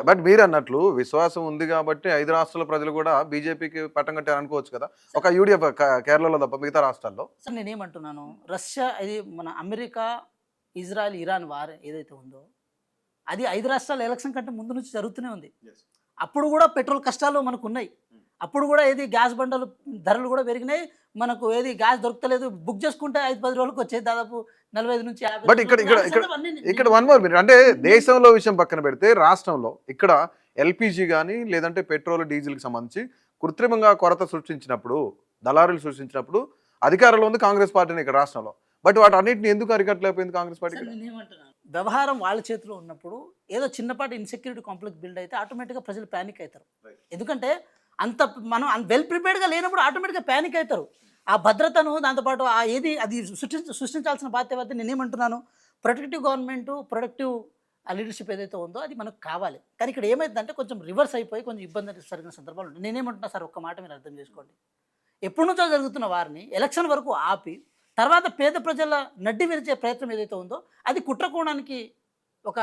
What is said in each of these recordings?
But మీరు అన్నట్లు విశ్వాసం ఉంది కాబట్టి 5 రాష్ట్రాల ప్రజలు కూడా బీజేపీకి పట్టం కట్టారు అనుకోవచ్చు కదా. ఒక యూడిఎఫ్ కేరళలో తప్ప మిగతా రాష్ట్రాల్లో. సార్ నేనేమంటున్నాను, రష్యా ఇది మన అమెరికా, ఇజ్రాయెల్, ఇరాన్ వార్ ఏదైతే ఉందో అది 5 రాష్ట్రాల ఎలక్షన్ కంటే ముందు నుంచి జరుగుతూనే ఉంది. అప్పుడు కూడా పెట్రోల్ కష్టాలు మనకు ఉన్నాయి. అప్పుడు కూడా ఏది గ్యాస్ బండలు ధరలు కూడా పెరిగినాయి. మనకు ఏది గ్యాస్ దొరకలేదు. బుక్ చేసుకుంటే 5-10 రోజులకు వచ్చేది దాదాపు 45 నుంచి 50. బట్ ఇక్కడ వన్ మోర్ మినిట్, అంటే దేశంలో విషయం పక్కన పెడితే రాష్ట్రంలో ఇక్కడ ఎల్పిజి కానీ లేదంటే పెట్రోల్ డీజిల్కి సంబంధించి కృత్రిమంగా కొరత సృష్టించినప్పుడు, దళారులు సృష్టించినప్పుడు అధికారంలో ఉంది కాంగ్రెస్ పార్టీని ఇక్కడ రాష్ట్రంలో. బట్ వాటి అన్నింటిని ఎందుకు అరికట్టలేకపోయింది కాంగ్రెస్ పార్టీ? వ్యవహారం వాళ్ళ చేతిలో ఉన్నప్పుడు ఏదో చిన్నపాటి ఇన్సెక్యూరిటీ కాంప్లెక్స్ బిల్డ్ అయితే ఆటోమేటిక్గా ప్రజలు ప్యానిక్ అవుతారు. ఎందుకంటే అంత మనం వెల్ ప్రిపేర్డ్గా లేనప్పుడు ఆటోమేటిక్గా ప్యానిక్ అవుతారు. ఆ భద్రతను దాంతోపాటు ఆ ఏది అది సృష్టించాల్సిన బాధ్యత. నేనేమంటున్నాను, ప్రొటెక్టివ్ గవర్నమెంట్, ప్రొడక్టివ్ లీడర్షిప్ ఏదైతే ఉందో అది మనకు కావాలి. కానీ ఇక్కడ ఏమైందంటే కొంచెం రివర్స్ అయిపోయి కొంచెం ఇబ్బంది జరిగిన సందర్భాలు ఉంటాయి. నేనేమంటున్నా సార్, ఒక్క మాట మీరు అర్థం చేసుకోండి. ఎప్పటి నుంచో జరుగుతున్న వారిని ఎలక్షన్ వరకు ఆపి తర్వాత పేద ప్రజల నడ్డి విరిచే ప్రయత్నం ఏదైతే ఉందో అది కుట్రకోణానికి ఒక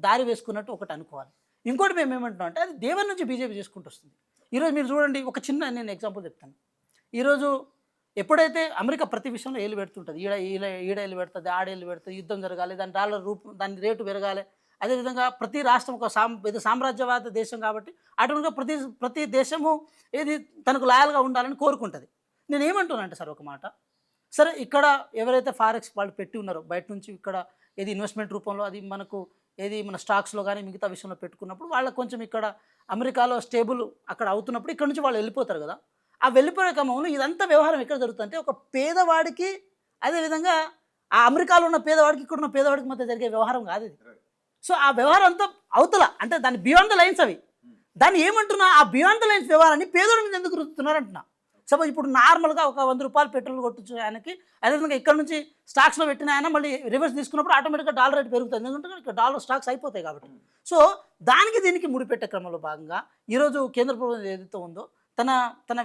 దారి వేసుకున్నట్టు ఒకటి అనుకోవాలి. ఇంకోటి మేము ఏమంటున్నాం అంటే అది దేవుని నుంచి బీజేపీ చేసుకుంటూ వస్తుంది. ఈరోజు మీరు చూడండి, ఒక చిన్న నేను ఎగ్జాంపుల్ చెప్తాను. ఈరోజు ఎప్పుడైతే అమెరికా ప్రతి విషయంలో ఏళ్ళు పెడుతుంటుంది, ఈడ ఏళ్ళు పెడుతుంది, ఆడేళ్ళు పెడుతుంది, యుద్ధం జరగాలి, దాని డాలర్ రూపం దాని రేటు పెరగాలి. అదేవిధంగా ప్రతి రాష్ట్రం ఒక సామ్రాజ్యవాద దేశం కాబట్టి అటుగా ప్రతి దేశము ఏది తనకు లాయల్గా ఉండాలని కోరుకుంటుంది. నేను ఏమంటున్నాను అంటే సార్, ఒక మాట, సరే ఇక్కడ ఎవరైతే ఫారెక్స్ వాళ్ళు పెట్టి ఉన్నారో బయట నుంచి ఇక్కడ ఏది ఇన్వెస్ట్మెంట్ రూపంలో అది మనకు ఏది మన స్టాక్స్లో కానీ మిగతా విషయంలో పెట్టుకున్నప్పుడు వాళ్ళకు కొంచెం ఇక్కడ అమెరికాలో స్టేబుల్ అక్కడ అవుతున్నప్పుడు ఇక్కడ నుంచి వాళ్ళు వెళ్ళిపోతారు కదా. ఆ వెళ్ళిపోయే క్రమంలో ఇదంతా వ్యవహారం ఎక్కడ జరుగుతుందంటే ఒక పేదవాడికి, అదేవిధంగా ఆ అమెరికాలో ఉన్న పేదవాడికి ఇక్కడ ఉన్న పేదవాడికి మధ్య జరిగే వ్యవహారం కాదు ఇది. సో ఆ వ్యవహారం అంతా అవతల, అంటే దాని బియాండ్ ద లైన్స్ అవి. దాన్ని ఏమంటున్నా, ఆ బియాండ్ ద లైన్స్ వ్యవహారాన్ని పేదోడి మీద ఎందుకు రుద్దుతున్నారంటున్నా. సపోజ్ ఇప్పుడు నార్మల్గా ఒక 100 రూపాయలు పెట్రోల్ కొట్టచ్చు ఆయనకి, అదేవిధంగా ఇక్కడ నుంచి స్టాక్స్లో పెట్టిన ఆయన మళ్ళీ రివర్స్ తీసుకున్నప్పుడు ఆటోమేటిక్గా డాలర్ రేట్ పెరుగుతుంది. ఎందుకంటే ఇక్కడ డాలర్ స్టాక్స్ అయిపోతాయి కాబట్టి. సో దానికి దీనికి ముడిపెట్టే క్రమంలో భాగంగా ఈరోజు కేంద్ర ప్రభుత్వం ఏదైతే ఉందో తన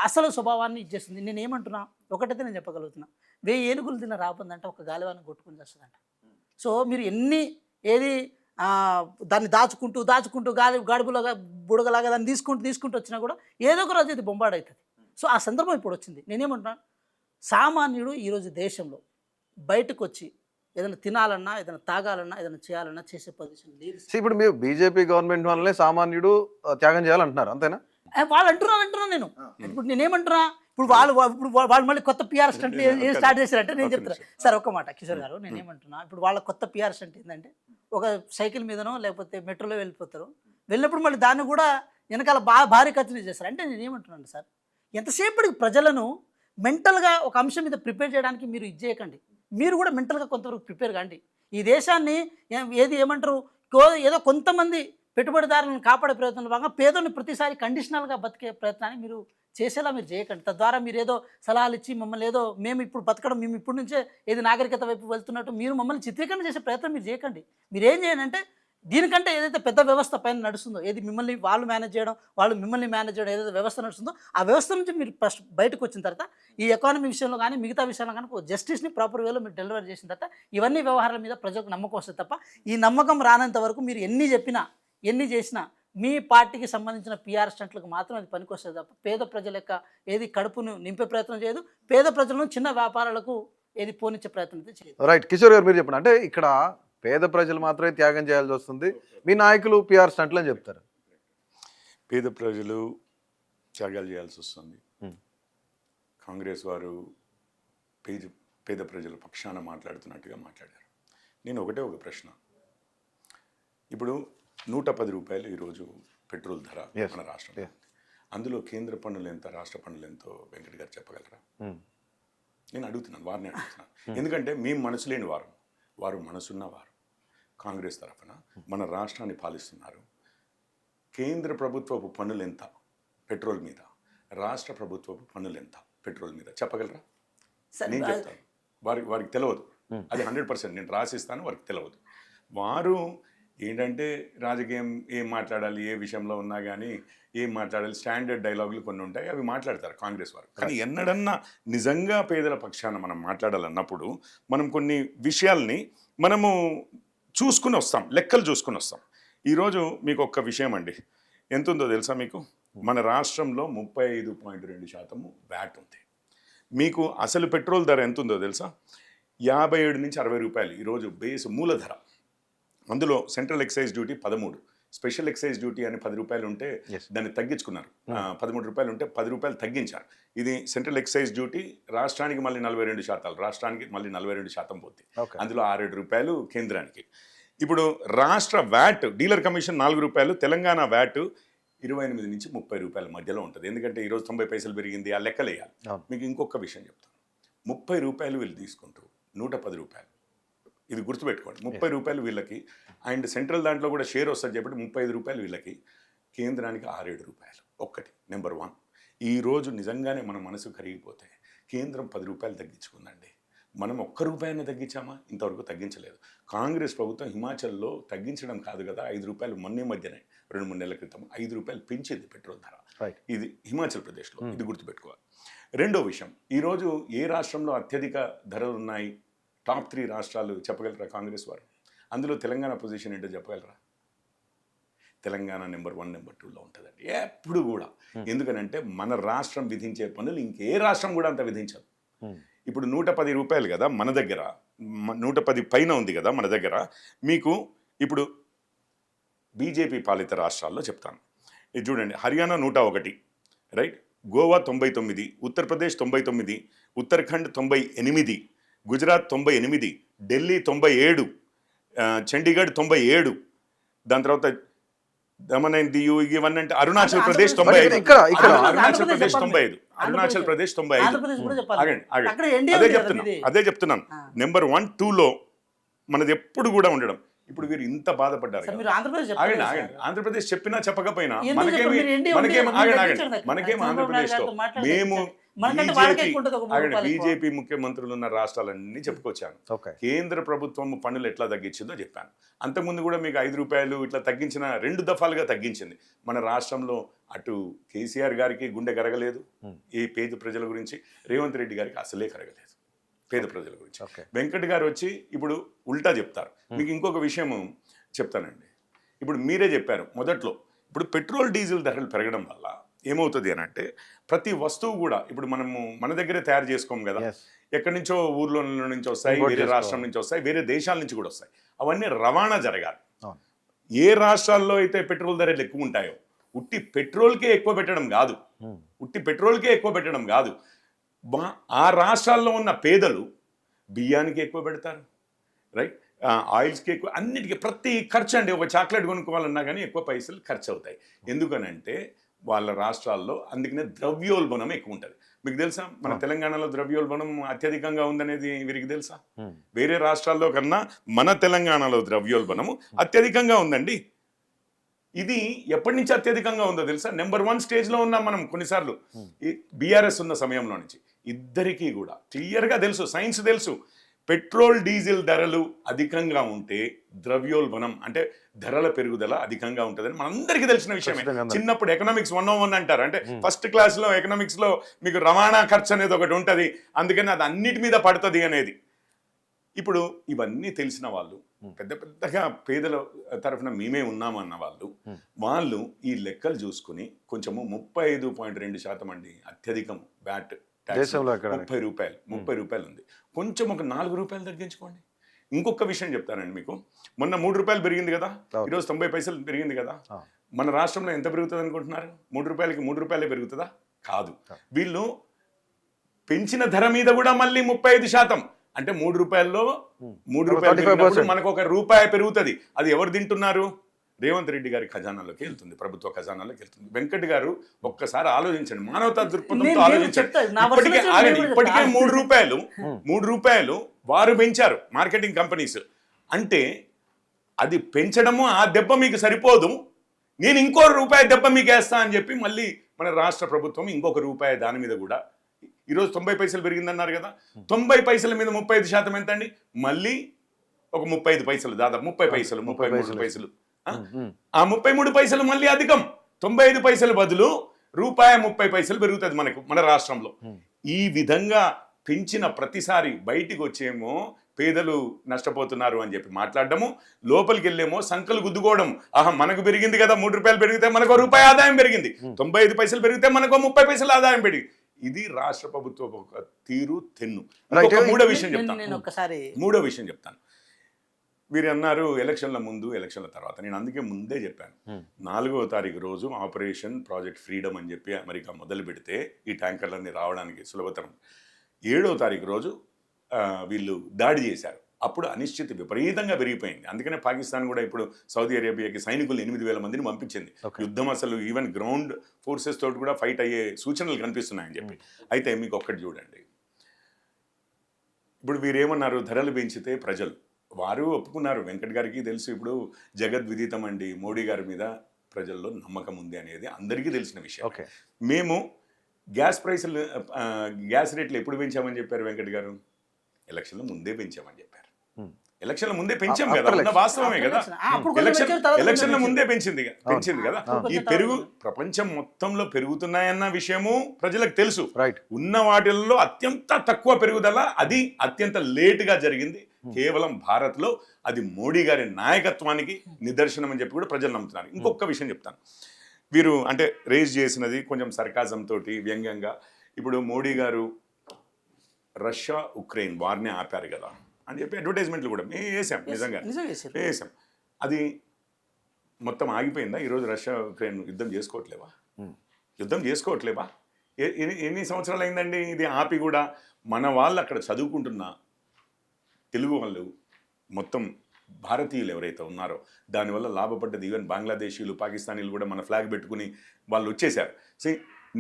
అసలు స్వభావాన్ని ఇచ్చేస్తుంది. నేను ఏమంటున్నా, ఒకటైతే నేను చెప్పగలుగుతున్నా, 1000 ఏనుగులు తిన్న రాబందంటే ఒక గాలివాన్ని కొట్టుకుని చేస్తుందంట. సో మీరు ఎన్ని ఏది దాన్ని దాచుకుంటూ గాడుపులాగా బుడగలాగా దాన్ని తీసుకుంటూ వచ్చినా కూడా ఏదో ఒక రోజు ఇది బొంబాడవుతుంది. సో ఆ సందర్భం ఇప్పుడు వచ్చింది. నేనేమంటున్నాను, సామాన్యుడు ఈరోజు దేశంలో బయటకు వచ్చి ఏదైనా తినాలన్నా, ఏదైనా తాగాలన్నా, ఏదైనా చేయాలన్నా చేసే పొజిషన్ లేదు. ఇప్పుడు మీరు బీజేపీ గవర్నమెంట్ వల్లనే సామాన్యుడు త్యాగం చేయాలంటున్నారు, అంతేనా? వాళ్ళు అంటున్నా నేను. ఇప్పుడు నేనేమంటున్నా, ఇప్పుడు వాళ్ళు మళ్ళీ కొత్త పిఆర్ స్టంట్ ఏం స్టార్ట్ చేశారంటే నేను చెప్తున్నా సార్, ఒక్క మాట కిషోర్ గారు, నేనేమంటున్నా, ఇప్పుడు వాళ్ళ కొత్త పిఆర్ స్టంట్ ఏంటంటే ఒక సైకిల్ మీదనో లేకపోతే మెట్రోలో వెళ్ళిపోతారు. వెళ్ళినప్పుడు మళ్ళీ దాన్ని కూడా వెనకాల భారీ ఖర్చులు చేస్తారు. అంటే నేనేమంటున్నాను సార్, ఎంతసేపటికి ప్రజలను మెంటల్గా ఒక అంశం మీద ప్రిపేర్ చేయడానికి మీరు ఇది చేయకండి. మీరు కూడా మెంటల్గా కొంతవరకు ప్రిపేర్ కాండి. ఈ దేశాన్ని ఏమంటారు, ఏదో కొంతమంది పెట్టుబడిదారులను కాపాడే ప్రయత్నంలో భాగంగా పేదోని ప్రతిసారి కండిషనల్గా బతికే ప్రయత్నాన్ని మీరు చేసేలా మీరు చేయకండి. తద్వారా మీరు ఏదో సలహాలు ఇచ్చి మమ్మల్ని ఏదో మేము ఇప్పుడు బతకడం, మేము ఇప్పటి నుంచే ఏది నాగరికత వైపు వెళ్తున్నట్టు మీరు మమ్మల్ని చిత్రీకరణ చేసే ప్రయత్నం మీరు చేయకండి. మీరు ఏం చేయండి, దీనికంటే ఏదైతే పెద్ద వ్యవస్థ పైన నడుస్తుందో, ఏది మిమ్మల్ని వాళ్ళు మేనేజ్ చేయడం, వాళ్ళు మిమ్మల్ని మేనేజ్ చేయడం, ఏదైతే వ్యవస్థ నడుస్తుందో ఆ వ్యవస్థ నుంచి మీరు ఫస్ట్ బయటకు వచ్చిన తర్వాత ఈ ఎకానమీ విషయంలో కానీ మిగతా విషయంలో కానీ జస్టిస్ని ప్రాపర్ వేలో మీరు డెలివరీ చేసిన తర్వాత ఇవన్నీ వ్యవహారాల మీద ప్రజలకు నమ్మకం వస్తుంది తప్ప ఈ నమ్మకం రానంత వరకు మీరు ఎన్ని చెప్పినా ఎన్ని చేసినా మీ పార్టీకి సంబంధించిన పిఆర్ స్టంట్లకు మాత్రం అది పనికొస్తుంది తప్ప పేద ప్రజల యొక్క ఏది కడుపును నింపే ప్రయత్నం చేయదు, పేద ప్రజలను చిన్న వ్యాపారాలకు ఏది పోనిచ్చే ప్రయత్నం అయితే చేయదు. రైట్ కిషోర్ గారు, మీరు చెప్పండి, అంటే ఇక్కడ పేద ప్రజలు మాత్రమే త్యాగం చేయాల్సి వస్తుంది, మీ నాయకులు పిఆర్ స్టంట్లు అని చెప్తారు. పేద ప్రజలు త్యాగాలు చేయాల్సి వస్తుంది. కాంగ్రెస్ వారు పేద ప్రజల పక్షాన మాట్లాడుతున్నట్టుగా మాట్లాడారు. నేను ఒక ప్రశ్న, ఇప్పుడు 110 రూపాయలు ఈరోజు పెట్రోల్ ధర మన రాష్ట్రంలో, అందులో కేంద్ర పన్నులు ఎంత, రాష్ట్ర పన్నులు ఎంతో వెంకట్ గారు చెప్పగలరా? నేను అడుగుతున్నాను, వారిని అడుగుతున్నాను. ఎందుకంటే మేము మనసు లేని వారు మనసున్నవారు. కాంగ్రెస్ తరఫున మన రాష్ట్రాన్ని పాలిస్తున్నారు. కేంద్ర ప్రభుత్వపు పన్నులు ఎంత పెట్రోల్ మీద, రాష్ట్ర ప్రభుత్వపు పన్నులు ఎంత పెట్రోల్ మీద చెప్పగలరా? నేను చెప్తాను, వారికి తెలియదు. అది 100% నేను రాసిస్తాను, వారికి తెలియదు. వారు ఏంటంటే రాజకీయం ఏం మాట్లాడాలి, ఏ విషయంలో ఉన్నా కానీ ఏం మాట్లాడాలి, స్టాండర్డ్ డైలాగులు కొన్ని ఉంటాయి, అవి మాట్లాడతారు కాంగ్రెస్ వారు. కానీ ఎన్నడన్నా నిజంగా పేదల పక్షాన మనం మాట్లాడాలన్నప్పుడు మనం కొన్ని విషయాల్ని మనము చూసుకుని వస్తాం, లెక్కలు చూసుకుని వస్తాం. ఈరోజు మీకు ఒక్క విషయం అండి, ఎంత ఉందో తెలుసా మీకు? మన రాష్ట్రంలో 35.2% వ్యాట్ ఉంది. మీకు అసలు పెట్రోల్ ధర ఎంత ఉందో తెలుసా? 57 నుంచి 60 రూపాయలు ఈరోజు బేస్ మూలధర. అందులో central excise duty 13, special excise duty అని 10 రూపాయలు ఉంటే దాన్ని తగ్గించుకున్నారు, 13 రూపాయలు ఉంటే 10 రూపాయలు తగ్గించారు. ఇది సెంట్రల్ ఎక్సైజ్ డ్యూటీ రాష్ట్రానికి మళ్ళీ 42%, రాష్ట్రానికి మళ్ళీ 42% పోతుంది. అందులో 6-7 రూపాయలు కేంద్రానికి. ఇప్పుడు రాష్ట్ర వ్యాట్ డీలర్ కమిషన్ 4 రూపాయలు, తెలంగాణ వ్యాట్ 28 నుంచి 30 రూపాయల మధ్యలో ఉంటుంది. ఎందుకంటే ఈరోజు 90 పైసలు పెరిగింది, ఆ లెక్కలేయాలి. మీకు ఇంకొక విషయం చెప్తాను, 30 రూపాయలు వీళ్ళు తీసుకుంటూ 110 రూపాయలు, ఇది గుర్తుపెట్టుకోండి, 30 రూపాయలు వీళ్ళకి, అండ్ సెంట్రల్ దాంట్లో కూడా షేర్ వస్తుంది చెప్పి 35 రూపాయలు వీళ్ళకి, కేంద్రానికి 6-7 రూపాయలు. ఒక్కటి నెంబర్ 1. ఈరోజు నిజంగానే మన మనసు కరిగిపోతే కేంద్రం 10 రూపాయలు తగ్గించుకుందండి, మనం ఒక్క రూపాయన తగ్గించామా? ఇంతవరకు తగ్గించలేదు. కాంగ్రెస్ ప్రభుత్వం హిమాచల్లో తగ్గించడం కాదు కదా, 5 రూపాయలు మొన్నే మధ్యనే 2-3 నెలల క్రితం 5 రూపాయలు పెంచింది పెట్రోల్ ధర. ఇది హిమాచల్ ప్రదేశ్లో, ఇది గుర్తుపెట్టుకోవాలి. రెండో విషయం, ఈరోజు ఏ రాష్ట్రంలో అత్యధిక ధరలు ఉన్నాయి, టాప్ 3 రాష్ట్రాలు చెప్పగలరా కాంగ్రెస్ వారు? అందులో తెలంగాణ పొజిషన్ ఏంటో చెప్పగలరా? తెలంగాణ నెంబర్ 1, నెంబర్ 2లో ఉంటుందండి ఎప్పుడు కూడా. ఎందుకనంటే మన రాష్ట్రం విధించే పనులు ఇంకే రాష్ట్రం కూడా అంత విధించదు. ఇప్పుడు 110 రూపాయలు కదా మన దగ్గర, 110 పైన ఉంది కదా మన దగ్గర. మీకు ఇప్పుడు బీజేపీ పాలిత రాష్ట్రాల్లో చెప్తాను, ఇది చూడండి, హర్యానా 101, రైట్, గోవా 99, ఉత్తరప్రదేశ్ 99, ఉత్తరాఖండ్ 98, గుజరాత్ 98, ఢిల్లీ 97, చండీగఢ్ 97, దాని తర్వాత దమన్ అండ్ దియు ఇవన్నీ అంటే అరుణాచల్ ప్రదేశ్ 95, అరుణాచల్ ప్రదేశ్ 95, అరుణాచల్ ప్రదేశ్ 95. అదే చెప్తున్నాను నెంబర్ 1, 2లో మనది ఎప్పుడు కూడా ఉండడం. ఇప్పుడు వీరు ఇంత బాధపడ్డారు. ఆంధ్రప్రదేశ్ చెప్పినా చెప్పకపోయినా మనకేం ఆంధ్రప్రదేశ్లో మేము బీజేపీ ముఖ్యమంత్రులు ఉన్న రాష్ట్రాలన్నీ చెప్పుకొచ్చాను. కేంద్ర ప్రభుత్వం పన్నులు ఎట్లా తగ్గించిందో చెప్పాను. అంతకుముందు కూడా మీకు 5 రూపాయలు ఇట్లా తగ్గించిన 2 దఫాలుగా తగ్గించింది. మన రాష్ట్రంలో అటు కేసీఆర్ గారికి గుండె కరగలేదు ఈ పేద ప్రజల గురించి, రేవంత్ రెడ్డి గారికి అసలే కరగలేదు పేద ప్రజల గురించి. వెంకట్ గారు వచ్చి ఇప్పుడు ఉల్టా చెప్తారు. మీకు ఇంకొక విషయం చెప్తానండి, ఇప్పుడు మీరే చెప్పారు మొదట్లో, ఇప్పుడు పెట్రోల్ డీజిల్ ధరలు పెరగడం వల్ల ఏమవుతుంది అని అంటే ప్రతి వస్తువు కూడా ఇప్పుడు మనము మన దగ్గరే తయారు చేసుకోము కదా, ఎక్కడి నుంచో ఊర్లో నుంచి వస్తాయి, వేరే రాష్ట్రం నుంచి వస్తాయి, వేరే దేశాల నుంచి కూడా వస్తాయి. అవన్నీ రవాణా జరగాలి. ఏ రాష్ట్రాల్లో అయితే పెట్రోల్ ధరలు ఎక్కువ ఉంటాయో ఉట్టి పెట్రోల్కే ఎక్కువ పెట్టడం కాదు, ఆ రాష్ట్రాల్లో ఉన్న పేదలు బియ్యానికి ఎక్కువ పెడతారు, రైట్, ఆయిల్స్కి ఎక్కువ, అన్నిటికీ ప్రతి ఖర్చు అండి. ఒక చాక్లెట్ కొనుక్కోవాలన్నా కానీ ఎక్కువ పైసలు ఖర్చు అవుతాయి. ఎందుకనంటే వాళ్ళ రాష్ట్రాల్లో అందుకనే ద్రవ్యోల్బణం ఎక్కువ ఉంటుంది. మీకు తెలుసా మన తెలంగాణలో ద్రవ్యోల్బణం అత్యధికంగా ఉందనేది వీరికి తెలుసా? వేరే రాష్ట్రాల్లో కన్నా మన తెలంగాణలో ద్రవ్యోల్బణము అత్యధికంగా ఉందండి. ఇది ఎప్పటి నుంచి అత్యధికంగా ఉందో తెలుసా? నెంబర్ 1 స్టేజ్లో ఉన్నాం మనం కొన్నిసార్లు. బీఆర్ఎస్ ఉన్న సమయంలో నుంచి ఇద్దరికీ కూడా క్లియర్గా తెలుసు, సైన్స్ తెలుసు, పెట్రోల్ డీజిల్ ధరలు అధికంగా ఉంటే ద్రవ్యోల్బణం అంటే ధరల పెరుగుదల అధికంగా ఉంటుందని మనందరికీ తెలిసిన విషయమే. చిన్నప్పుడు ఎకనామిక్స్ 101 అంటారు, అంటే ఫస్ట్ క్లాస్లో ఎకనామిక్స్లో మీకు రవాణా ఖర్చు అనేది ఒకటి ఉంటుంది, అందుకని అది అన్నిటి మీద పడుతుంది అనేది. ఇప్పుడు ఇవన్నీ తెలిసిన వాళ్ళు, పెద్ద పెద్దగా పేదల తరఫున మేమే ఉన్నామన్న వాళ్ళు ఈ లెక్కలు చూసుకుని కొంచెము 35.2% అండి అత్యధికం వ్యాట్ ట్యాక్స్, 30 రూపాయలు ఉంది. కొంచెం ఒక 4 రూపాయలు తగ్గించుకోండి. ఇంకొక విషయం చెప్తానండి మీకు, మొన్న 3 రూపాయలు పెరిగింది కదా, ఈరోజు 90 పైసలు పెరిగింది కదా. మన రాష్ట్రంలో ఎంత పెరుగుతుంది అనుకుంటున్నారు? 3 రూపాయలకి 3 రూపాయలే పెరుగుతుందా? కాదు. వీళ్ళు పెంచిన ధర మీద కూడా మళ్ళీ 35%, అంటే 3 రూపాయల్లో 3 రూపాయలు మనకు 1 రూపాయి పెరుగుతుంది. అది ఎవరు తింటున్నారు? రేవంత్ రెడ్డి గారి ఖజానాలోకి వెళ్తుంది, ప్రభుత్వ ఖజానాలోకి వెళ్తుంది. వెంకట్ గారు ఒక్కసారి ఆలోచించండి, మానవతా దృక్పథంతో ఆలోచించండి. ఇప్పటికే 3 రూపాయలు వారు పెంచారు మార్కెటింగ్ కంపెనీస్. అంటే అది పెంచడము, ఆ దెబ్బ మీకు సరిపోదు, నేను ఇంకో రూపాయి దెబ్బ మీకు వేస్తా అని చెప్పి మళ్ళీ మన రాష్ట్ర ప్రభుత్వం ఇంకొక రూపాయి దాని మీద కూడా, ఈరోజు 90 పైసలు పెరిగిందన్నారు కదా, 90 పైసల మీద 35% ఎంత అండి? మళ్ళీ ఒక 35 పైసలు, దాదాపు 30 పైసలు, 33 పైసలు. ఉమ్. ఆ 33 పైసలు మళ్ళీ అధికం. 95 పైసలు బదులు ₹1.30 పెరుగుతుంది మనకు, మన రాష్ట్రంలో. ఈ విధంగా పెంచిన ప్రతిసారి బయటికి వచ్చేమో పేదలు నష్టపోతున్నారు అని చెప్పి మాట్లాడడము, లోపలికి వెళ్ళేమో సంకలు గుద్దుకోవడం. మనకు పెరిగింది కదా, ₹3 పెరిగితే మనకు ₹1 ఆదాయం పెరిగింది, 95 పైసలు పెరిగితే మనకు 30 పైసలు ఆదాయం పెరిగింది. ఇది రాష్ట్ర ప్రభుత్వం ఒక తీరు తెన్ను. మూడో విషయం చెప్తాను, మీరు అన్నారు ఎలక్షన్ల ముందు ఎలక్షన్ల తర్వాత. నేను అందుకే ముందే చెప్పాను, 4వ తారీఖు రోజు ఆపరేషన్ ప్రాజెక్ట్ ఫ్రీడమ్ అని చెప్పి అమెరికా మొదలు పెడితే ఈ ట్యాంకర్లన్నీ రావడానికి సులభతరం. 7వ తారీఖు రోజు వీళ్ళు దాడి చేశారు. అప్పుడు అనిశ్చితి విపరీతంగా పెరిగిపోయింది. అందుకనే పాకిస్తాన్ కూడా ఇప్పుడు సౌదీ అరేబియాకి సైనికులు 8,000 మందిని పంపించింది. యుద్ధం అసలు ఈవెన్ గ్రౌండ్ ఫోర్సెస్ తోటి కూడా ఫైట్ అయ్యే సూచనలు కనిపిస్తున్నాయని చెప్పి. అయితే మీకు ఒక్కటి చూడండి, ఇప్పుడు వీరేమన్నారు, ధరలు పెంచితే ప్రజలు, వారు ఒప్పుకున్నారు. వెంకట్ గారికి తెలుసు, ఇప్పుడు జగద్విదితం అండి, మోడీ గారి మీద ప్రజల్లో నమ్మకం ఉంది అనేది అందరికీ తెలిసిన విషయం. మేము గ్యాస్ ప్రైసులు, గ్యాస్ రేట్లు ఎప్పుడు పెంచామని చెప్పారు వెంకట్ గారు? ఎలక్షన్ల ముందే పెంచామని చెప్పారు. ఎలక్షన్ల ముందే పెంచాం కదా, ఉన్న వాస్తవమే కదా. ఎలక్షన్ల ముందే పెంచింది కదా. ఈ పెరుగు ప్రపంచం మొత్తంలో పెరుగుతున్నాయన్న విషయము ప్రజలకు తెలుసు. ఉన్న వాటిల్లో అత్యంత తక్కువ పెరుగుదల, అది అత్యంత లేటుగా జరిగింది. కేవలం భారత్ లో అది మోడీ గారి నాయకత్వానికి నిదర్శనం అని చెప్పి కూడా ప్రజలు నమ్ముతున్నారు. ఇంకొక విషయం చెప్తాను, వీరు అంటే రేజ్ చేసినది కొంచెం సర్కాజం తోటి వ్యంగ్యంగా. ఇప్పుడు మోడీ గారు రష్యా ఉక్రెయిన్ వార్నే ఆపారు కదా అని చెప్పి అడ్వర్టైజ్మెంట్లు కూడా మేము వేసాం, నిజంగా వేసాం. అది మొత్తం ఆగిపోయిందా? ఈరోజు రష్యా ఉక్రెయిన్ యుద్ధం చేసుకోవట్లేవా? ఎన్ని సంవత్సరాలు అయిందండి ఇది ఆపి కూడా? మన వాళ్ళు అక్కడ చదువుకుంటున్న తెలుగు వాళ్ళు మొత్తం భారతీయులు ఎవరైతే ఉన్నారో దానివల్ల లాభపడ్డది. ఈవెన్ బంగ్లాదేశీయులు, పాకిస్తానీలు కూడా మన ఫ్లాగ్ పెట్టుకుని వాళ్ళు వచ్చేసారు.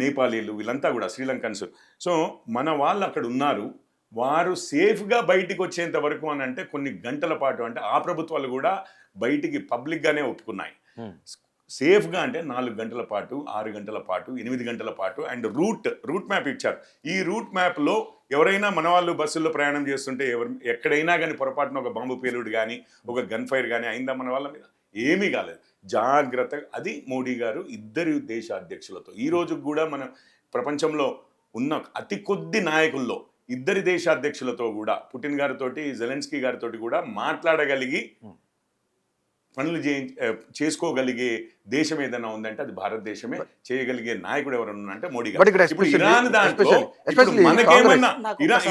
నేపాలీలు వీళ్ళంతా కూడా శ్రీలంకన్స్. సో మన వాళ్ళు అక్కడ ఉన్నారు, వారు సేఫ్గా బయటికి వచ్చేంత వరకు అని అంటే కొన్ని గంటల పాటు, అంటే ఆ ప్రభుత్వాలు కూడా బయటికి పబ్లిక్గానే ఒప్పుకున్నాయి. సేఫ్గా అంటే 4 గంటల పాటు, 6 గంటల పాటు, 8 గంటల పాటు. అండ్ రూట్ మ్యాప్ ఇచ్చారు. ఈ రూట్ మ్యాప్లో ఎవరైనా మన వాళ్ళు బస్సుల్లో ప్రయాణం చేస్తుంటే ఎక్కడైనా కానీ పొరపాటున ఒక బాంబు పేలుడు కానీ ఒక గన్ ఫైర్ కానీ అయిందా మన వాళ్ళ మీద? ఏమీ కాలేదు. జాగ్రత్తగా, అది మోడీ గారు ఇద్దరు దేశ అధ్యక్షులతో, ఈ రోజు కూడా మన ప్రపంచంలో ఉన్న అతి కొద్ది నాయకుల్లో ఇద్దరి దేశ అధ్యక్షులతో కూడా, పుటిన్ గారితో, జెలెన్స్కీ గారితో కూడా మాట్లాడగలిగి పనులు చేసుకోగలిగే దేశం ఏదైనా ఉందంటే అది భారతదేశమే. చేయగలిగే నాయకుడు ఎవరన్నా అంటే మోడీ గారు. ఇప్పుడు ఇరాన్ దాంట్లో, మనకేమన్నా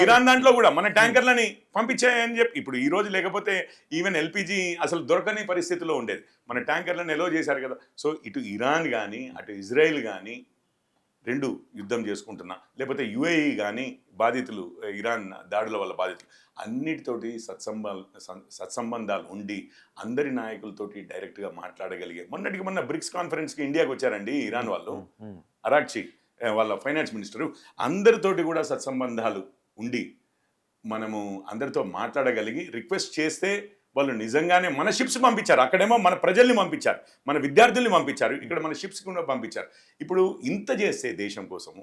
ఇరాన్ దాంట్లో కూడా మన ట్యాంకర్లని పంపించాయని చెప్పి, ఇప్పుడు ఈ రోజు లేకపోతే ఈవెన్ ఎల్పిజి అసలు దొరకని పరిస్థితిలో ఉండేది. మన ట్యాంకర్లను ఎలో చేశారు కదా. సో ఇటు ఇరాన్ కానీ అటు ఇజ్రాయెల్ కానీ రెండు యుద్ధం చేసుకుంటున్నా, లేకపోతే యుఏఈ కానీ బాధితులు, ఇరాన్ దాడుల వల్ల బాధితులు, అన్నిటితోటి సత్సంబంధాలు ఉండి అందరి నాయకులతోటి డైరెక్ట్గా మాట్లాడగలిగే. మొన్న బ్రిక్స్ కాన్ఫరెన్స్కి ఇండియాకి వచ్చారండి ఇరాన్ వాళ్ళు, అరాక్చి వాళ్ళ ఫైనాన్స్ మినిస్టరు, అందరితోటి కూడా సత్సంబంధాలు ఉండి మనము అందరితో మాట్లాడగలిగి రిక్వెస్ట్ చేస్తే వాళ్ళు నిజంగానే మన షిప్స్ పంపించారు. అక్కడేమో మన ప్రజల్ని పంపించారు, మన విద్యార్థుల్ని పంపించారు, ఇక్కడ మన షిప్స్ కూడా పంపించారు. ఇప్పుడు ఇంత చేస్తే దేశం కోసము